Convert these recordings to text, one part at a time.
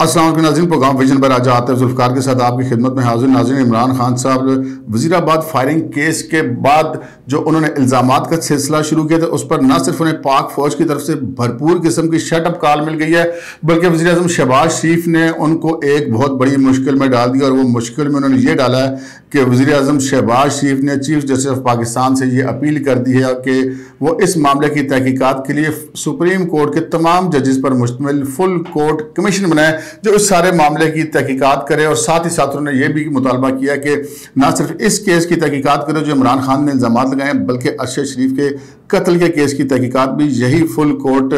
अस्सलाम वालेकुम नाज़रीन, प्रोग्राम विजन पर आज आते हैं जुल्फ़िकार के साथ आपकी खिदमत में हाजिर। नाज़रीन, इमरान खान साहब वज़ीराबाद फायरिंग केस के बाद जो उन्होंने इल्ज़ामात का सिलसिला शुरू किया था, उस पर न सिर्फ उन्हें पाक फ़ौज की तरफ से भरपूर किस्म की शटअप कॉल मिल गई है, बल्कि वज़ीर आज़म शहबाज शरीफ ने उनको एक बहुत बड़ी मुश्किल में डाल दिया। और वो मुश्किल में उन्होंने ये डाला है कि वज़ीर आज़म शहबाज शरीफ ने चीफ जस्टिस ऑफ पाकिस्तान से ये अपील कर दी है कि वो इस मामले की तहकीकात के लिए सुप्रीम कोर्ट के तमाम जजेस पर मुश्तमिल फुल कोर्ट कमीशन बनाए जो इस सारे मामले की तहकीकात करे। और साथ ही साथ उन्होंने ये भी मुतालबा किया कि ना सिर्फ इस केस की तहकीकात करे जो इमरान खान ने इल्ज़ामात लगाए, बल्कि अरशद शरीफ के कत्ल के केस की तहकीकात भी यही फुल कोर्ट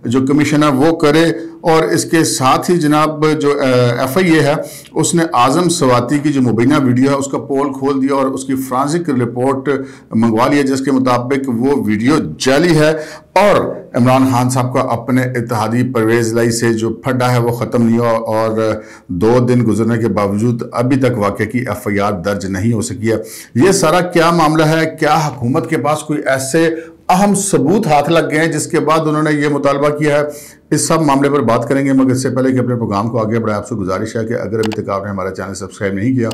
जो कमीशन है वो करे। और इसके साथ ही जनाब जो FIA है उसने आज़म सवाती की जो मुबैना वीडियो है उसका पोल खोल दिया और उसकी फ्रांसिक रिपोर्ट मंगवा लिया, जिसके मुताबिक वो वीडियो जाली है और इमरान खान साहब का अपने इत्तेहादी परवेज़ लाई से जो फड्डा है वो ख़त्म नहीं हुआ। और 2 दिन गुजरने के बावजूद अभी तक वाक़े की FIR दर्ज नहीं हो सकी है। ये सारा क्या मामला है? क्या हुकूमत के पास कोई ऐसे अहम सबूत हाथ लग गए हैं जिसके बाद उन्होंने ये मुतालबा किया है? इस सब मामले पर बात करेंगे, मगर इससे पहले कि अपने प्रोग्राम को आगे बढ़ाए आपसे गुजारिश है कि अगर अभी तक आपने हमारा चैनल सब्सक्राइब नहीं किया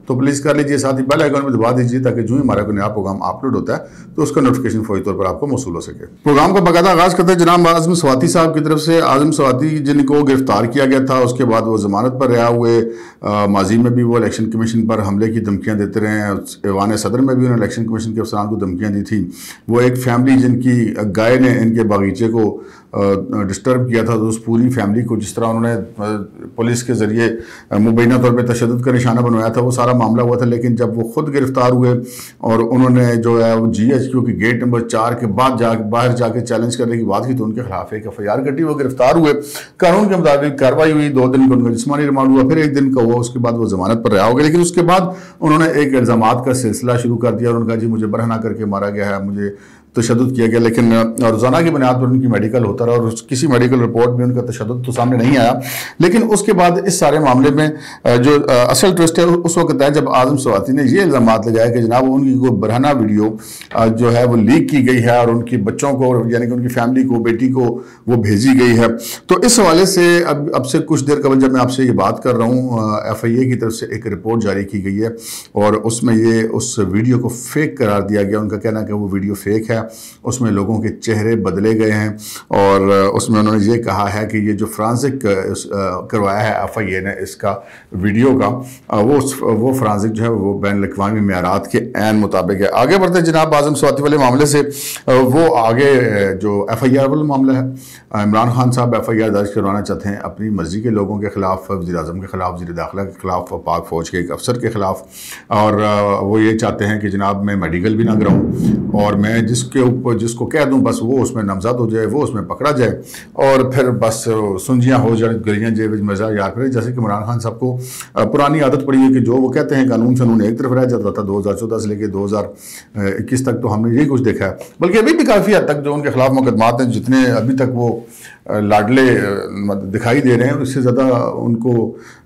तो प्लीज़ कर लीजिए, साथ ही बेल आइकन में दबा दीजिए ताकि जो ही हमारा कोई नया प्रोग्राम अपलोड होता है तो उसका नोटिफिकेशन फौरी तौर पर आपको मौसूल हो सके। प्रोग्राम का बाकायदा आगाज़ करते हैं जनाब आज़म सवाती साहब की तरफ से। आज़म सवाती जिनको गिरफ्तार किया गया था, उसके बाद वो जमानत पर रहा हुए, माजी में भी वो इलेक्शन कमीशन पर हमले की धमकियाँ देते रहे हैं। ऐवान सदर में भी उन्होंने इलेक्शन कमीशन के अफसरान को धमकियाँ दी थी। वो एक फैमिली जिनकी गाय ने इनके बागीचे को डिस्टर्ब किया था, तो उस पूरी फैमिली को जिस तरह उन्होंने पुलिस के ज़रिए मुबैना तौर पे तशद्दुद का निशाना बनवाया था, वो सारा मामला हुआ था। लेकिन जब वो खुद गिरफ्तार हुए और उन्होंने जो है वो GHQ की गेट नंबर 4 के बाद बाहर जाके चैलेंज करने की बात की तो उनके खिलाफ एक FIR कटी, वो गिरफ्तार हुए। कानून के मुताबिक कार्रवाई हुई, 2 दिन का उनका जिस्मानी रिमांड हुआ, फिर 1 दिन का हुआ, उसके बाद वो जमानत पर रहा हो गया। लेकिन उसके बाद उन्होंने एक इल्ज़ामात का सिलसिला शुरू कर दिया और उनका जी मुझे बरहना करके मारा गया है, मुझे तशद्दुद किया गया। लेकिन रोज़ाना की बुनियाद पर उनकी मेडिकल होता रहा और किसी मेडिकल रिपोर्ट में उनका तशद्दुद तो सामने नहीं आया। लेकिन उसके बाद इस सारे मामले में जो असल ट्विस्ट है उस वक्त है जब आज़म सवाती ने ये इल्ज़ामात लगाया कि जनाब उनकी कोई बरहना वीडियो जो है वो लीक की गई है और उनके बच्चों को यानी कि उनकी फैमिली को, बेटी को वो भेजी गई है। तो इस हवाले से अब से कुछ देर कबल जब मैं आपसे ये बात कर रहा हूँ, FIA की तरफ से एक रिपोर्ट जारी की गई है और उसमें ये उस वीडियो को फेक करार दिया गया। उनका कहना है कि वो वीडियो फेक है, उसमें लोगों के चेहरे बदले गए हैं और उसमें उन्होंने ये कहा है कि ये जो फ्रांसिक करवाया है FIA ने इसका वीडियो का, वो फ्रांसिक जो है वो बैन अवी मेयारात के ऐन मुताबिक है। आगे बढ़ते हैं जनाब आज़म सवाती वाले मामले से। वो आगे जो FIR वाला मामला है, इमरान खान साहब FIR दर्ज करवाना चाहते हैं अपनी मर्जी के लोगों के खिलाफ, वज़ीर आज़म के खिलाफ, वज़ीर दाखिला के खिलाफ, पाक फ़ौज के एक अफसर के खिलाफ। और वो ये चाहते हैं कि जनाब मैं मेडिकल भी ना कराऊँ और मैं जिसको कह दूं बस वो उसमें नामज़द हो जाए, वो उसमें पकड़ा जाए और फिर बस सुंजियाँ हो जाए, गलियाँ जेब मज़ा याद करें। जैसे कि इमरान खान साहब को पुरानी आदत पड़ी है कि जो वो कहते हैं कानून कानून एक तरफ रह जाता था। 2014 से लेकर 2021 तक तो हमने यही कुछ देखा है, बल्कि अभी भी काफ़ी हद तक जो उनके खिलाफ मुकदमात हैं, जितने अभी तक वो लाडले दिखाई दे रहे हैं, उससे ज़्यादा उनको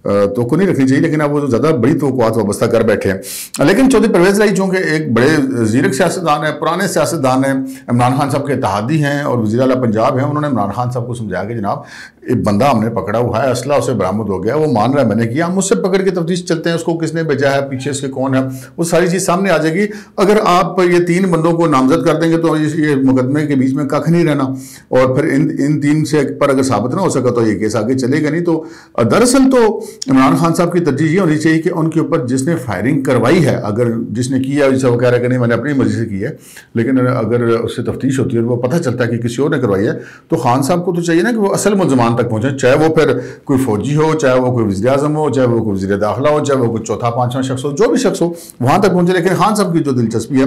तो नहीं रखनी चाहिए, लेकिन अब वो जो ज़्यादा बड़ी तवक्कुआत वाबस्ता कर बैठे हैं। लेकिन चौधरी परवेज़ लाई चूँकि एक बड़े ज़ीरक सियासतदान है, पुराने सियासतदान हैं, इमरान खान साहब के इत्तेहादी हैं और वज़ीर आला पंजाब हैं, उन्होंने इमरान खान साहब को समझाया कि जनाब एक बंदा हमने पकड़ा हुआ है, असला उसे बरामद हो गया, वो मान रहा है मैंने किया, हम उससे पकड़ के तफ्तीश चलते हैं, उसको किसने भेजा है, पीछे इसके कौन है, वो सारी चीज़ सामने आ जाएगी। अगर आप ये 3 बंदों को नामजद कर देंगे तो ये मुकदमे के बीच में कख नहीं रहना और फिर इन 3 से पर अगर साबित ना हो सका तो ये केस आगे चलेगा नहीं। तो दरअसल तो इमरान खान साहब की तरजीह ये होनी चाहिए कि उनके ऊपर जिसने फायरिंग करवाई है, अगर जिसने किया जिसे वो कह रहा है कि नहीं मैंने अपनी मर्जी से की है, लेकिन अगर उससे तफ्तीश होती है और वो पता चलता है कि किसी और ने करवाई है, तो खान साहब को तो चाहिए ना कि वो असल मुल्ज़मान तक पहुँचे, चाहे वो फिर कोई फौजी हो, चाहे वो कोई वज़ीर आज़म हो, चाहे वो कोई वज़ीर दाखिला हो, चाहे वो कोई चौथा पाँचवा शख्स हो, जो भी शख्स हो वहाँ तक पहुँचे। लेकिन खान साहब की जो दिलचस्पी है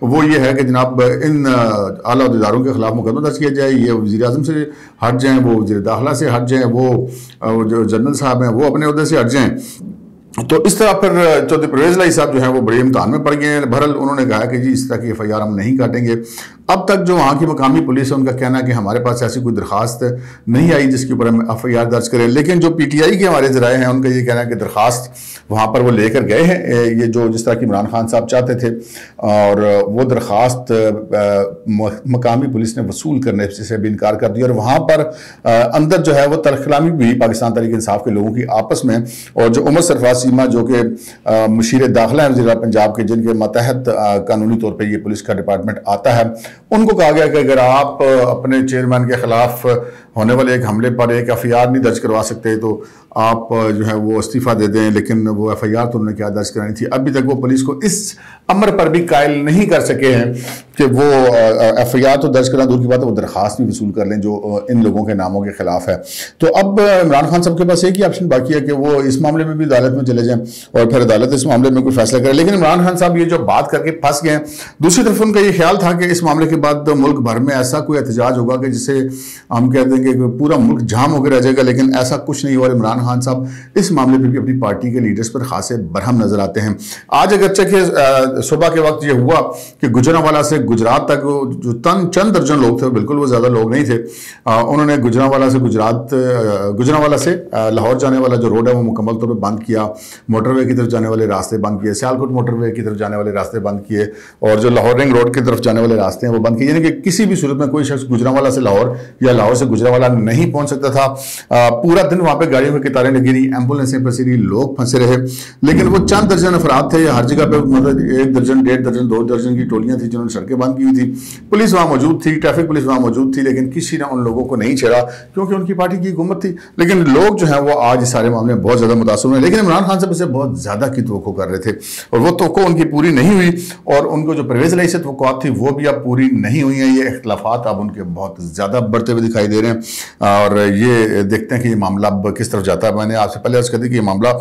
वो ये है कि जनाब इन आला अहदेदारों के खिलाफ मुकदमा दर्ज किया जाए, ये वज़ीर आज़म से हट जाएँ, वो वज़ीर दाखिला से हट जाएँ, वो जो जनरल साहब हैं वो अपने अहदे से हट जाएँ। तो इस तरह फिर चौधरी परवेज़ लाई साहब जो है वो बड़े इम्तिहान में पड़ गए हैं। बहरहाल उन्होंने कहा कि जी इस तरह की FIR हम नहीं काटेंगे। अब तक जो वहाँ की मकामी पुलिस है उनका कहना है कि हमारे पास ऐसी कोई दरखास्त नहीं आई जिसके ऊपर हम FIR दर्ज करें, लेकिन जो PTI के हमारे ज़राए हैं उनका ये कहना है कि दरखास्त वहाँ पर वो लेकर गए हैं, ये जो जिस तरह की इमरान खान साहब चाहते थे, और वो दरखास्त मकामी पुलिस ने वसूल करने से भी इनकार कर दिया। और वहाँ पर अंदर जो है वो तरखलामी भी पाकिस्तान तहरीक इंसाफ के लोगों की आपस में, और जो उमर सरफराज चीमा जो कि मुशीर दाखिला है वज़ीर पंजाब के, जिनके मतहत कानूनी तौर पर यह पुलिस का डिपार्टमेंट आता है, उनको कहा गया कि अगर आप अपने चेयरमैन के खिलाफ होने वाले एक हमले पर एक FIR नहीं दर्ज करवा सकते तो आप जो है वो इस्तीफ़ा दे दें, लेकिन वो FIR तो उन्होंने क्या दर्ज करानी थी। अभी तक वो पुलिस को इस अमर पर भी कायल नहीं कर सके हैं कि वो FIR तो दर्ज करना दूर की बात है, वो दरखास्त भी वसूल कर लें जो इन लोगों के नामों के खिलाफ है। तो अब इमरान खान साहब के पास एक ही ऑप्शन बाकी है कि वो इस मामले में भी अदालत में चले जाएं और फिर अदालत इस मामले में कोई फैसला करे। लेकिन इमरान खान साहब ये जो बात करके फंस गए हैं, दूसरी तरफ उनका ये ख्याल था कि इस मामले के बाद मुल्क भर में ऐसा कोई एहतजाज होगा कि जिसे हम कह देंगे कि पूरा मुल्क जाम होकर रह जाएगा, लेकिन ऐसा कुछ नहीं हुआ। और इमरान खान साहब इस मामले पर भी अपनी पार्टी के लीडर्स पर खासे बरहम नजर आते हैं। आज अगरचे कि सुबह के वक्त ये हुआ कि गुजरांवाला से गुजरात तक जो चंद दर्जन लोग थे, बिल्कुल वो ज़्यादा लोग नहीं थे, उन्होंने गुजरांवाला से लाहौर जाने वाला जो रोड है वो मुकम्मल तौर पर बंद किया, मोटरवे की तरफ जाने वाले रास्ते बंद किए, सियालकोट मोटरवे की तरफ जाने वाले रास्ते बंद किए, और जो लाहौर रिंग रोड की तरफ जाने वाले रास्ते हैं वो बंद किए। यानी कि किसी भी सूरत में कोई शख्स गुजरांवाला से लाहौर या लाहौर से गुजरांवाला नहीं पहुंच सकता था। पूरा दिन वहां पे गाड़ियों की कतारें लगी रही, एम्बुलेंसें फंसी रही, लोग फंसे रहे, लेकिन वो चंद दर्जन अफराद थे, हर जगह पे मतलब 1 दर्जन 1.5 दर्जन 2 दर्जन की टोलियां थी जिन्होंने सड़कें बंद की हुई थी। पुलिस वहां मौजूद थी, ट्रैफिक पुलिस वहां मौजूद थी, लेकिन किसी ने उन लोगों को नहीं छेड़ा क्योंकि उनकी पार्टी की हुकूमत थी। लेकिन लोग जो है वो आज इस सारे मामले में बहुत ज्यादा मुतासर हुए, लेकिन इमरान खान साहब इससे बहुत ज्यादा की तवक्को कर रहे थे और वो तवक्को उनकी पूरी नहीं हुई, और उनको जो परवेज इलाही से तवक्कुआत थी वो भी अब पूरी नहीं हुई हैं। ये इख्तिलाफात अब उनके बहुत ज्यादा बढ़ते हुए दिखाई दे रहे हैं, और ये देखते हैं कि ये मामला अब किस तरफ जाता है। मैंने आपसे पहले अर्ज कर दी कि ये मामला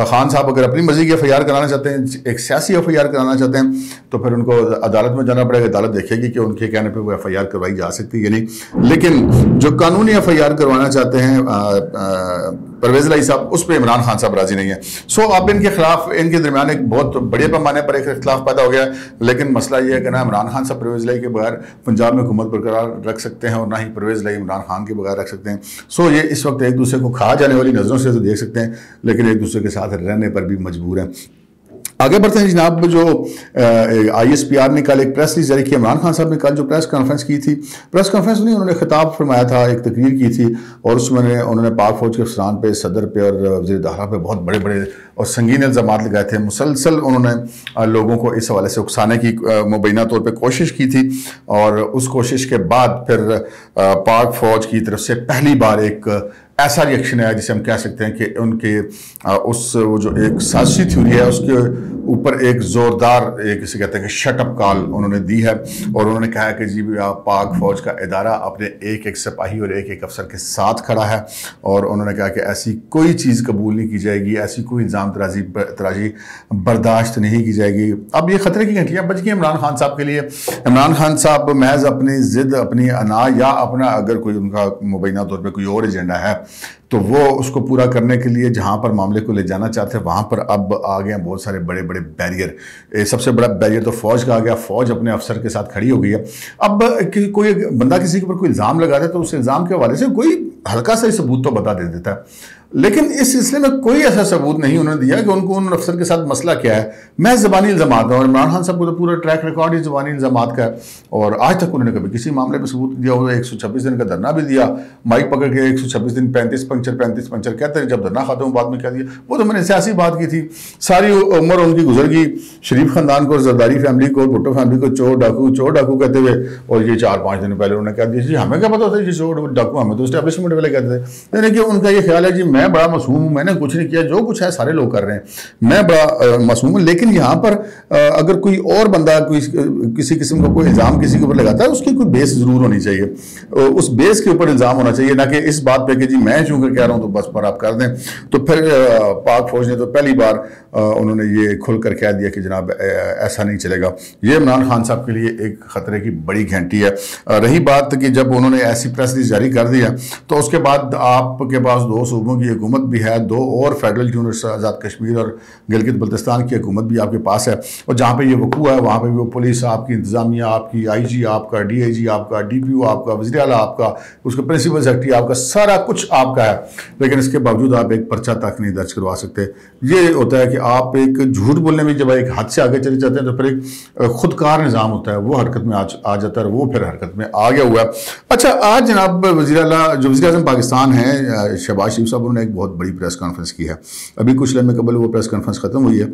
खान साहब अगर अपनी मर्जी की FIR कराना चाहते हैं, एक सियासी FIR कराना चाहते हैं, तो फिर उनको अदालत में जाना पड़ेगा। अदालत देखेगी कि उनके कहने पे वो FIR करवाई जा सकती है या नहीं। लेकिन जो कानूनी FIR करवाना चाहते हैं परवेज इलाही साहब, उस पर इमरान खान साहब राजी नहीं है। सो अब इनके खिलाफ, इनके दरमियान एक बहुत बड़े पैमाने पर एक इख्तिलाफ पैदा हो गया है। लेकिन मसला ये है कि ना इमरान खान साहब परवेज इलाही के बगैर पंजाब में हुकूमत बरकरार रख सकते हैं, और ना ही परवेज इलाही इमरान खान के बगैर रख सकते हैं। सो ये इस वक्त एक दूसरे को खा जाने वाली नज़रों से तो देख सकते हैं, लेकिन एक दूसरे के साथ रहने पर भी मजबूर हैं। आगे बढ़ते हैं जनाब। जो ISPR ने कल एक प्रेस रिलीज जारी की, इमरान खान साहब ने कल जो प्रेस कॉन्फ्रेंस की थी, प्रेस कॉन्फ्रेंस में उन्होंने खिताब फरमाया था, एक तकरीर की थी, और उसमें उन्होंने पाक फौज के अफसरान पे, सदर पे और वज़ीर दाखिला पे बहुत बड़े बड़े और संगीन इल्ज़ामात लगाए थे। मुसलसल उन्होंने लोगों को इस हवाले से उकसाने की मुबैना तौर पर कोशिश की थी, और उस कोशिश के बाद फिर पाक फौज की तरफ से पहली बार एक ऐसा रिएक्शन आया जिसे हम कह सकते हैं कि उनके उस वो जो एक साजिशी थ्योरी है उसके ऊपर एक ज़ोरदार एक इसे कहते हैं कि शटअप कॉल उन्होंने दी है, और उन्होंने कहा कि जी पाक फौज का इदारा अपने एक एक सिपाही और एक एक अफसर के साथ खड़ा है, और उन्होंने कहा कि ऐसी कोई चीज़ कबूल नहीं की जाएगी, ऐसी कोई इल्ज़ाम तराजी बर्दाश्त नहीं की जाएगी। अब ये ख़तरे की घंटियाँ बज गई इमरान खान साहब के लिए। इमरान खान साहब महज अपनी ज़िद, अपनी अना, या अपना अगर कोई उनका मुबैना तौर पर कोई और एजेंडा है तो वो उसको पूरा करने के लिए जहाँ पर मामले को ले जाना चाहते हैं वहाँ पर अब आ गए बहुत सारे बड़े बड़े बैरियर। सबसे बड़ा बैरियर तो फ़ौज का आ गया, फ़ौज अपने अफसर के साथ खड़ी हो गई है। अब कोई बंदा किसी के ऊपर कोई इल्ज़ाम लगाता है तो उस इल्ज़ाम के हवाले से कोई हल्का सा सबूत तो बता दे देता है, लेकिन इस सिलसिले में कोई ऐसा सबूत नहीं उन्होंने दिया कि उनको उन अफसर के साथ मसला क्या है। मैं ज़बानी इल्ज़ामात है, और इमरान खान साहब को तो पूरा ट्रैक रिकॉर्ड ही ज़बानी इल्ज़ामात का है, और आज तक उन्होंने कभी किसी मामले में सबूत दिया हुआ। 126 दिन का धरना भी दिया, माइक पकड़ के 126 दिन 35 पंचर कहते हैं, जब धरना खाता हूँ बाद में कह दिया, वो तो मैंने सियासी बात की थी। सारी उम्र उनकी गुजर गई शरीफ ख़ानदान को, जरदारी फैमिली को, भुट्टो फैमिली को चोर डाकू कहते हुए, और ये 4-5 दिन पहले उन्होंने कह दिया जी हमें क्या पता होता है जी चोर डाकू, हमें तो इस्टेब्लिशमेंट वाले कहते थे। यानी कि उनका ये ख्याल है जी मैं बड़ा मासूम हूँ, मैंने कुछ नहीं किया, जो कुछ है सारे लोग कर रहे हैं, मैं बड़ा मासूम हूँ। लेकिन यहाँ पर अगर कोई और बंदा किसी किस्म का कोई इल्ज़ाम किसी के ऊपर लगाता है, उसकी कोई बेस ज़रूर होनी चाहिए, उस बेस के ऊपर इल्ज़ाम होना चाहिए, ना कि इस बात पे कि जी मैं चूँकि कह रहा हूँ तो बस पर आप कर दें। तो फिर पाक फौज ने तो पहली बार उन्होंने ये खुलकर कह दिया कि जनाब ऐसा नहीं चलेगा। ये इमरान खान साहब के लिए एक ख़तरे की बड़ी घंटी है। रही बात कि जब उन्होंने ऐसी प्रेस रिलीज जारी कर दिया तो उसके बाद आपके पास 2 सूबों की की हुकूमत भी है, 2 और फेडरल यूनिट्स आज़ाद कश्मीर और गिलगित बल्तिस्तान की हुकूमत भी आपके पास है, और जहाँ पे ये वकूआ है वहाँ पे भी वो पुलिस आपकी, इंतज़ामिया आपकी, IG आपका, DIG आपका, DPO आपका, वज़ीर आला आपका, उसका प्रिंसिपल सेक्रेटरी आपका, सारा कुछ आपका है, लेकिन इसके बावजूद आप एक पर्चा तक नहीं दर्ज करवा सकते। ये होता है कि आप एक झूठ बोलने में जब एक हद से आगे चले जाते हैं तो फिर एक खुदकार निज़ाम होता है, वो हरकत में आ जाता है, वो फिर हरकत में आ गया हुआ है। अच्छा, आज जनाब वज़ीर आला जो वज़ीर आज़म पाकिस्तान हैं शहबाज शरीफ साहब, उन्होंने एक बहुत बड़ी प्रेस कॉन्फ्रेंस की है। अभी कुछ लम्हे कबल वो प्रेस कॉन्फ्रेंस ख़त्म हुई है,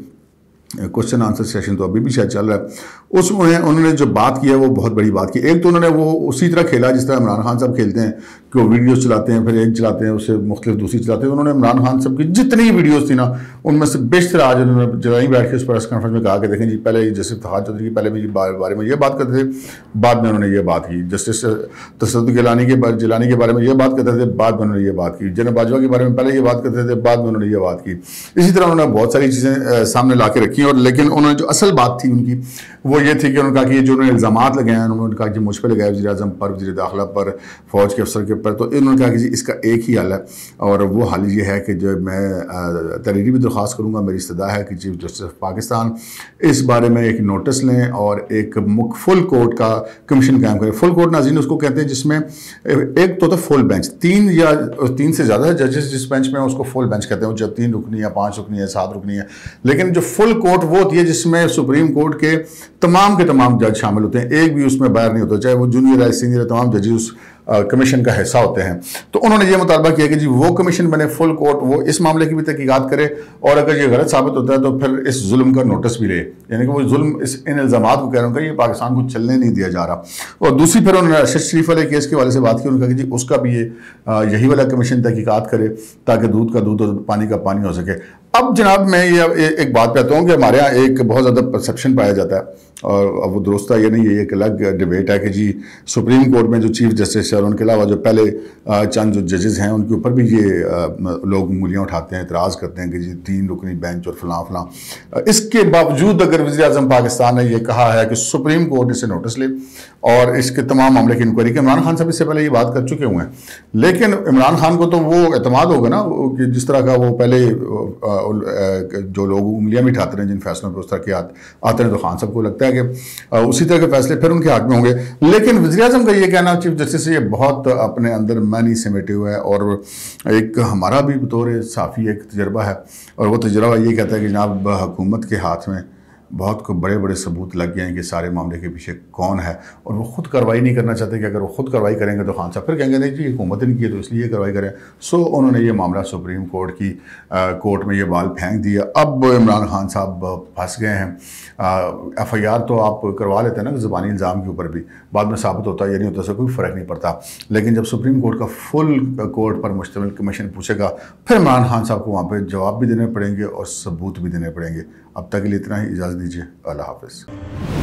क्वेश्चन आंसर सेशन तो अभी भी शायद चल रहा है। उसमें उन्होंने जो बात की है वो बहुत बड़ी बात की। एक तो उन्होंने वो उसी तरह खेला जिस तरह इमरान खान साहब खेलते हैं कि वो वीडियोस चलाते हैं, फिर एक चलाते हैं, उससे मुख्तलिफ दूसरी चलाते हैं। उन्होंने इमरान खान साहब की जितनी वीडियोस थी ना, उनमें से बेशतर आज उन्होंने जलाई बैठ के उस प्रेस कॉन्फ्रेंस में कहा कि देखें जी, पहले जस्टिस इफ्तिखार चौधरी की पहले में बारे में ये बात करते थे, बाद में उन्होंने ये बात की। जस्टिस तसद्दुक़ जिलानी के बारे में ये बात करते थे, बाद में उन्होंने ये बात की। जनरल बाजवा के बारे में पहले ये बात करते थे, बाद में उन्होंने ये बात की। इसी तरह उन्होंने बहुत सारी चीज़ें सामने ला के रखी, और लेकिन उन्होंने जो असल बात थी उनकी वो ये थी कि उन्होंने कहा कि ये जो उन्होंने इल्ज़ामात लगाए हैं, उन्होंने कहा कि मुझ पर लगाए वज़ीर आज़म पर, वज़ीर दाखिला पर, फ़ौज के अफसर के ऊपर, तो इन्होंने कहा कि जी इसका एक ही हल है, और वो हल ये है कि जो मैं तहरीरी भी दरख्वास्त करूँगा, मेरी इस्तदा है कि चीफ जस्टिस ऑफ पाकिस्तान इस बारे में एक नोटिस लें और एक फुल कोर्ट का कमीशन कायम करें। फुल कोर्ट नाज़रीन उसको कहते हैं जिसमें एक तो फुल बेंच, 3 से ज़्यादा जजेस जिस बेंच में उसको फुल बेंच कहते हैं, जब 3 रुकनी है, 5 रुकनी है, 7 रुकनी है। लेकिन जो फुल कोर्ट वो होती है जिसमें सुप्रीम कोर्ट के तमाम जज शामिल होते हैं, एक भी उसमें बाहर नहीं होता, चाहे वो जूनियर है, सीनियर है, तमाम जजेस उस कमीशन का हिस्सा होते हैं। तो उन्होंने ये मुतालबा किया कि जी वो कमीशन बने, फुल कोर्ट, वो इस मामले की भी तहकीकात करे, और अगर ये गलत साबित होता है तो फिर इस जुल्म का नोटिस भी ले, यानी कि वो जुल्म इन इल्ज़ामात को कह रहा हूँ कि ये पाकिस्तान को चलने नहीं दिया जा रहा। और दूसरी फिर उन्होंने अरशद शरीफ वाले केस के वाले से बात की, उन्होंने कहा कि जी उसका भी ये यही वाला कमीशन तहकीकात करे ताकि दूध का दूध और पानी का पानी हो सके। अब जनाब मैं ये एक बात कहता हूँ कि हमारे यहाँ एक बहुत ज़्यादा परसेप्शन पाया जाता है, और अब वो दुरुस्त है ये नहीं, ये एक अलग डिबेट है कि जी सुप्रीम कोर्ट में जो चीफ जस्टिस है और उनके अलावा जो पहले चंद जो जजेस हैं उनके ऊपर भी ये लोग उंगलियां उठाते हैं, एतराज़ करते हैं कि जी 3 रुकनी बेंच और फलां। इसके बावजूद अगर वज़ीर आज़म पाकिस्तान ने यह कहा है कि सुप्रीम कोर्ट इसे नोटिस ले और इसके तमाम मामले की इंक्वायरी, इमरान खान साहब इससे पहले ये बात कर चुके हुए हैं, लेकिन इमरान खान को तो वो एतमाद होगा ना कि जिस तरह का वो पहले जो लोग उंगलियां भी उठाते हैं जिन फैसलों पर उस तरह के आते हैं, तो खान साहब को लगता है कि उसी तरह के फैसले फिर उनके हाथ में होंगे। लेकिन वज़ीर आज़म का ये कहना चीफ जस्टिस से ये बहुत अपने अंदर मैनी समेटे हुआ है, और एक हमारा भी बतौर साफ़ी एक तजर्बा है, और वो तजर्बा ये कहता है कि जनाब हुकूमत के हाथ में बहुत को बड़े बड़े सबूत लग गए हैं कि सारे मामले के पीछे कौन है, और वो खुद कार्रवाई नहीं करना चाहते कि अगर वो खुद कार्रवाई करेंगे तो खान साहब फिर कहेंगे नहीं जी हुकूमत ने की है तो इसलिए कार्रवाई करें। सो उन्होंने ये मामला सुप्रीम कोर्ट की कोर्ट में ये बाल फेंक दिया। अब इमरान खान साहब फंस गए हैं। FIR तो आप करवा लेते हैं ना ज़बानी इल्ज़ाम के ऊपर भी, बाद में साबित होता है या नहीं होता, उससे कोई फ़र्क नहीं पड़ता। लेकिन जब सुप्रीम कोर्ट का फुल कोर्ट पर मुश्तमिल कमीशन पूछेगा, फिर इमरान खान साहब को वहाँ पर जवाब भी देने पड़ेंगे और सबूत भी देने पड़ेंगे। अब तक के लिए इतना ही, इजाज़त दीजिए, अल्लाह हाफ़िज़।